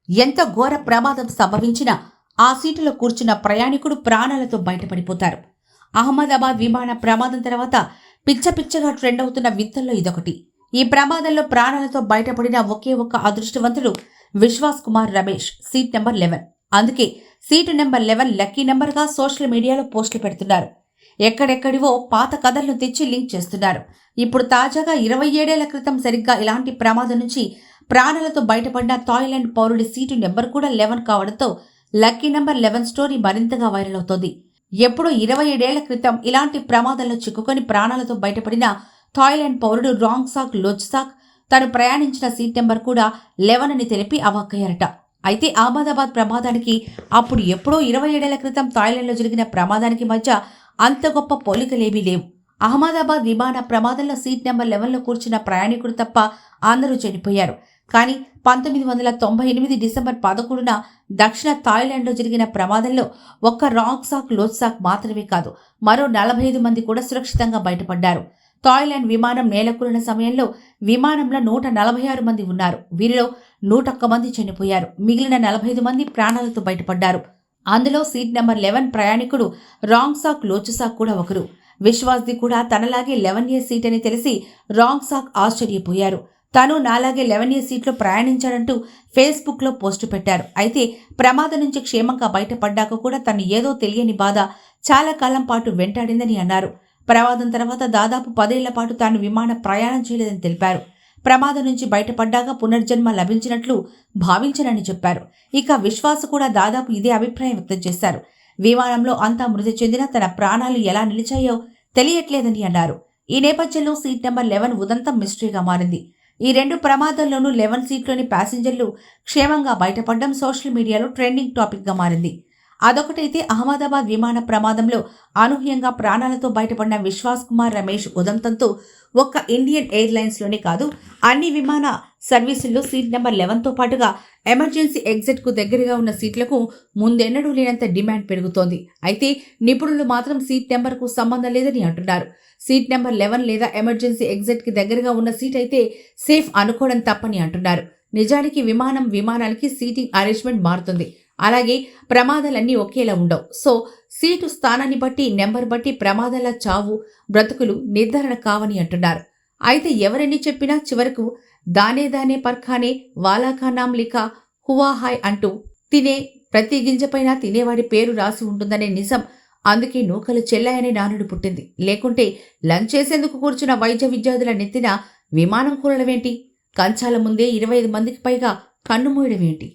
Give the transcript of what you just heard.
ఎంత ఘోర ప్రమాదం సంభవించినా ఆ సీటులో కూర్చున్న ప్రయాణికుడు ప్రాణాలతో బయటపడిపోతారు. అహ్మదాబాద్ విమాన ప్రమాదం తర్వాత పిచ్చపిచ్చగా ట్రెండ్ అవుతున్న వింతల్లో ఇదొకటి. ఈ ప్రమాదంలో ప్రాణాలతో బయటపడిన ఒకే ఒక్క అదృష్టవంతుడు విశ్వాస్ కుమార్ రమేష్, సీట్ నెంబర్ 11. అందుకే సీటు నెంబర్ 11 లక్కీ నెంబర్గా సోషల్ మీడియాలో పోస్టులు పెడుతున్నారు. ఎక్కడెక్కడివో పాత కథలను తెచ్చి లింక్ చేస్తున్నారు. ఇప్పుడు తాజాగా 27 ఏళ్ల క్రితం సరిగ్గా ఇలాంటి ప్రమాదం నుంచి ప్రాణాలతో బయటపడిన థాయిలాండ్ పౌరుడి సీటు నెంబర్ కూడా 11 కావడంతో లక్కీ నెంబర్ 11 స్టోరీ మరింతగా వైరల్ అవుతోంది. ఎప్పుడో 27 ఏళ్ల క్రితం ఇలాంటి ప్రమాదంలో చిక్కుకొని ప్రాణాలతో బయటపడిన థాయిలాండ్ పౌరుడు రాంగ్సాక్ లోచ్సాక్ తను ప్రయాణించిన సీట్ నెంబర్ కూడా 11 అని తెలిపి అవాక్కయ్యారట. అయితే అహ్మదాబాద్ ప్రమాదానికి అప్పుడు ఎప్పుడో 27 ఏళ్ల క్రితం థాయిలాండ్లో జరిగిన ప్రమాదానికి మధ్య అంత గొప్ప పోలికలేమీ లేవు. అహ్మదాబాద్ విమాన ప్రమాదంలో సీట్ నెంబర్ 11లో కూర్చున్న ప్రయాణికుడు తప్ప అందరూ చనిపోయారు. కానీ 1998 డిసెంబర్ 11న దక్షిణ థాయిలాండ్లో జరిగిన ప్రమాదంలో ఒక్క రాంగ్సాక్ లోచ్సాక్ మాత్రమే కాదు, మరో 45 మంది కూడా సురక్షితంగా బయటపడ్డారు. థాయిలాండ్ విమానం నేలకూలిన సమయంలో విమానంలో 146 మంది ఉన్నారు. వీరిలో 101 మంది చనిపోయారు. మిగిలిన 45 మంది ప్రాణాలతో బయటపడ్డారు. అందులో సీట్ నెంబర్ 11 ప్రయాణికుడు రాంగ్సాక్ లోచ్సాక్ కూడా ఒకరు. విశ్వాస్ది కూడా తనలాగే 11A సీట్ అని తెలిసి రాంగ్సాక్ ఆశ్చర్యపోయారు. తాను నాలాగే 11A సీట్లో ప్రయాణించాడంటూ ఫేస్బుక్లో పోస్టు పెట్టారు. అయితే ప్రమాదం నుంచి క్షేమంగా బయటపడ్డాక కూడా తను ఏదో తెలియని బాధ చాలా కాలం పాటు వెంటాడిందని అన్నారు. ప్రమాదం తర్వాత దాదాపు 10 ఏళ్ల పాటు తాను విమాన ప్రయాణం చేయలేదని తెలిపారు. ప్రమాదం నుంచి బయటపడ్డాక పునర్జన్మ లభించినట్లు భావించనని చెప్పారు. ఇక విశ్వాస్ కూడా దాదాపు ఇదే అభిప్రాయం వ్యక్తం చేశారు. విమానంలో అంతా మృతి చెందిన తన ప్రాణాలు ఎలా నిలిచాయో తెలియట్లేదని అన్నారు. ఈ నేపథ్యంలో సీట్ నెంబర్ 11 ఉదంతం మిస్టరీగా మారింది. ఈ 2 ప్రమాదాల్లోనూ 11 సీట్లోని ప్యాసింజర్లు క్షేమంగా బయటపడడం సోషల్ మీడియాలో ట్రెండింగ్ టాపిక్గా మారింది. అదొకటైతే అహ్మదాబాద్ విమాన ప్రమాదంలో అనూహ్యంగా ప్రాణాలతో బయటపడిన విశ్వాస్ కుమార్ రమేష్ ఉదంతంతో ఒక్క ఇండియన్ ఎయిర్లైన్స్లోనే కాదు, అన్ని విమాన సర్వీసుల్లో సీట్ నెంబర్ 11తో పాటుగా ఎమర్జెన్సీ ఎగ్జిట్కు దగ్గరగా ఉన్న సీట్లకు ముందెన్నడూ లేనంత డిమాండ్ పెరుగుతోంది. అయితే నిపుణులు మాత్రం సీట్ నెంబర్కు సంబంధం లేదని అంటున్నారు. సీట్ నెంబర్ 11 లేదా ఎమర్జెన్సీ ఎగ్జిట్కి దగ్గరగా ఉన్న సీట్ అయితే సేఫ్ అనుకోవడం తప్పని అంటున్నారు. నిజానికి విమానాలకి సీటింగ్ అరేంజ్మెంట్ మారుతుంది. అలాగే ప్రమాదాలన్నీ ఒకేలా ఉండవు. సో సీటు స్థానాన్ని బట్టి, నెంబర్ బట్టి ప్రమాదాల చావు బ్రతుకులు నిర్ధారణ కావని అంటున్నారు. అయితే ఎవరెన్ని చెప్పినా చివరకు దానే పర్ఖానే వాలాకా నామ్ లిఖా హువా హాయ్ అంటూ తినే ప్రతి గింజపైన తినేవాడి పేరు రాసి ఉంటుందనే నిజం. అందుకే నూకలు చెల్లాయనే నానుడు పుట్టింది. లేకుంటే లంచ్ చేసేందుకు కూర్చున్న వైద్య విద్యార్థుల నెత్తిన విమానం కూలడమేంటి? కంచాల ముందే 25 మందికి పైగా కన్నుమూయడమేంటి?